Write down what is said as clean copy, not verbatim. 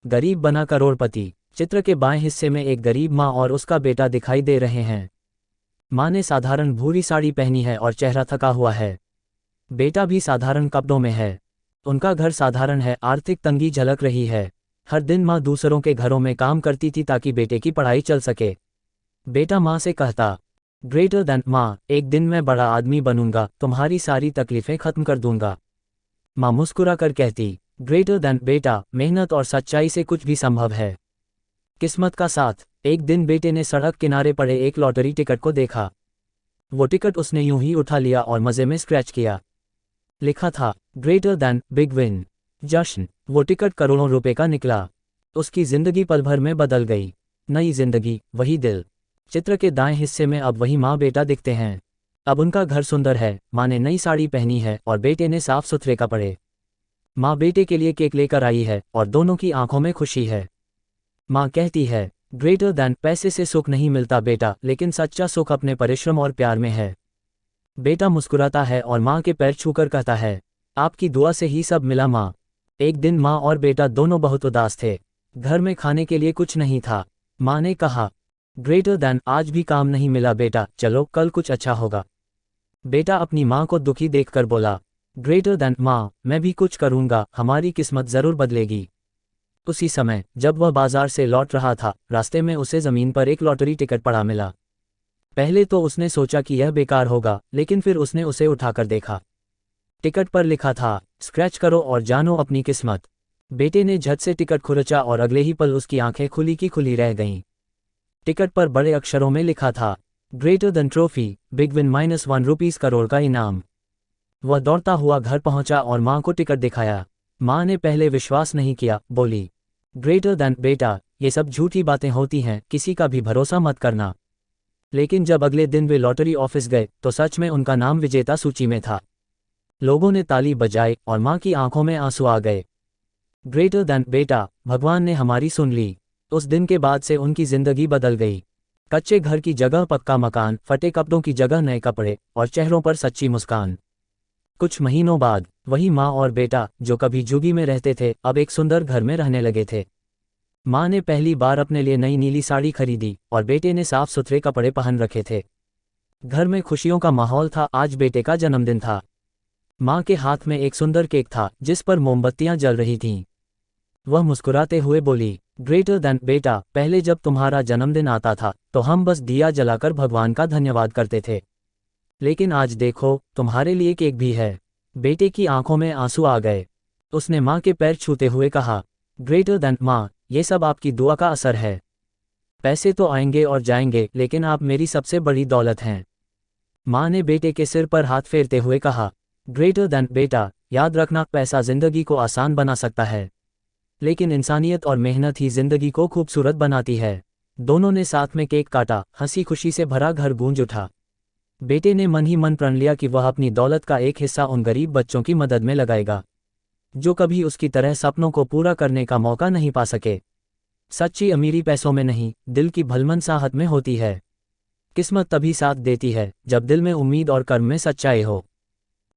गरीब बना करोड़पति। चित्र के बाएं हिस्से में एक गरीब माँ और उसका बेटा दिखाई दे रहे हैं। माँ ने साधारण भूरी साड़ी पहनी है और चेहरा थका हुआ है। बेटा भी साधारण कपड़ों में है। उनका घर साधारण है, आर्थिक तंगी झलक रही है। हर दिन माँ दूसरों के घरों में काम करती थी ताकि बेटे की पढ़ाई चल सके। बेटा माँ से कहता, ग्रेटर देन माँ, एक दिन मैं बड़ा आदमी बनूंगा, तुम्हारी सारी तकलीफें खत्म कर दूंगा। माँ मुस्कुरा कर कहती, ग्रेटर देन बेटा, मेहनत और सच्चाई से कुछ भी संभव है। किस्मत का साथ। एक दिन बेटे ने सड़क किनारे पड़े एक लॉटरी टिकट को देखा। वो टिकट उसने यूं ही उठा लिया और मजे में स्क्रैच किया। लिखा था, ग्रेटर देन बिग विन, जश्न। वो टिकट करोड़ों रुपए का निकला। उसकी जिंदगी पल भर में बदल गई। नई जिंदगी, वही दिल। चित्र के दाएं हिस्से में अब वही माँ बेटा दिखते हैं। अब उनका घर सुंदर है। माँ ने नई साड़ी पहनी है और बेटे ने साफ सुथरे कपड़े। माँ बेटे के लिए केक लेकर आई है और दोनों की आंखों में खुशी है। माँ कहती है, ग्रेटर देन पैसे से सुख नहीं मिलता बेटा, लेकिन सच्चा सुख अपने परिश्रम और प्यार में है। बेटा मुस्कुराता है और माँ के पैर छूकर कहता है, आपकी दुआ से ही सब मिला माँ। एक दिन माँ और बेटा दोनों बहुत उदास थे। घर में खाने के लिए कुछ नहीं था। माँ ने कहा, ग्रेटर देन आज भी काम नहीं मिला बेटा, चलो कल कुछ अच्छा होगा। बेटा अपनी माँ को दुखी देखकर बोला, ग्रेटर देन माँ, मैं भी कुछ करूँगा, हमारी किस्मत ज़रूर बदलेगी। उसी समय जब वह बाजार से लौट रहा था, रास्ते में उसे ज़मीन पर एक लॉटरी टिकट पड़ा मिला। पहले तो उसने सोचा कि यह बेकार होगा, लेकिन फिर उसने उसे उठाकर देखा। टिकट पर लिखा था, स्क्रैच करो और जानो अपनी किस्मत। बेटे ने झट से टिकट खुरचा और अगले ही पल उसकी आंखें खुली की खुली रह गईं। टिकट पर बड़े अक्षरों में लिखा था, greater than trophy, big win -1 rupees, crore का इनाम। वह दौड़ता हुआ घर पहुंचा और माँ को टिकट दिखाया। माँ ने पहले विश्वास नहीं किया, बोली, ग्रेटर देन बेटा, ये सब झूठी बातें होती हैं, किसी का भी भरोसा मत करना। लेकिन जब अगले दिन वे लॉटरी ऑफिस गए तो सच में उनका नाम विजेता सूची में था। लोगों ने ताली बजाई और माँ की आंखों में आंसू आ गए। ग्रेटर देन बेटा, भगवान ने हमारी सुन ली। उस दिन के बाद से उनकी जिंदगी बदल गई। कच्चे घर की जगह पक्का मकान, फटे कपड़ों की जगह नए कपड़े और चेहरों पर सच्ची मुस्कान। कुछ महीनों बाद वही माँ और बेटा जो कभी झुग्गी में रहते थे, अब एक सुंदर घर में रहने लगे थे। माँ ने पहली बार अपने लिए नई नीली साड़ी खरीदी और बेटे ने साफ सुथरे कपड़े पहन रखे थे। घर में खुशियों का माहौल था। आज बेटे का जन्मदिन था। माँ के हाथ में एक सुंदर केक था जिस पर मोमबत्तियां जल रही थीं। वह मुस्कुराते हुए बोली, ग्रेटर देन बेटा, पहले जब तुम्हारा जन्मदिन आता था तो हम बस दिया जलाकर भगवान का धन्यवाद करते थे, लेकिन आज देखो, तुम्हारे लिए केक भी है। बेटे की आंखों में आंसू आ गए। उसने माँ के पैर छूते हुए कहा, ग्रेटर देन माँ, ये सब आपकी दुआ का असर है। पैसे तो आएंगे और जाएंगे, लेकिन आप मेरी सबसे बड़ी दौलत हैं। माँ ने बेटे के सिर पर हाथ फेरते हुए कहा, ग्रेटर देन बेटा, याद रखना, पैसा जिंदगी को आसान बना सकता है, लेकिन इंसानियत और मेहनत ही जिंदगी को खूबसूरत बनाती है। दोनों ने साथ में केक काटा। हंसी खुशी से भरा घर गूंज उठा। बेटे ने मन ही मन प्रण लिया कि वह अपनी दौलत का एक हिस्सा उन गरीब बच्चों की मदद में लगाएगा जो कभी उसकी तरह सपनों को पूरा करने का मौका नहीं पा सके। सच्ची अमीरी पैसों में नहीं, दिल की भलमनसाहत में होती है। किस्मत तभी साथ देती है जब दिल में उम्मीद और कर्म में सच्चाई हो।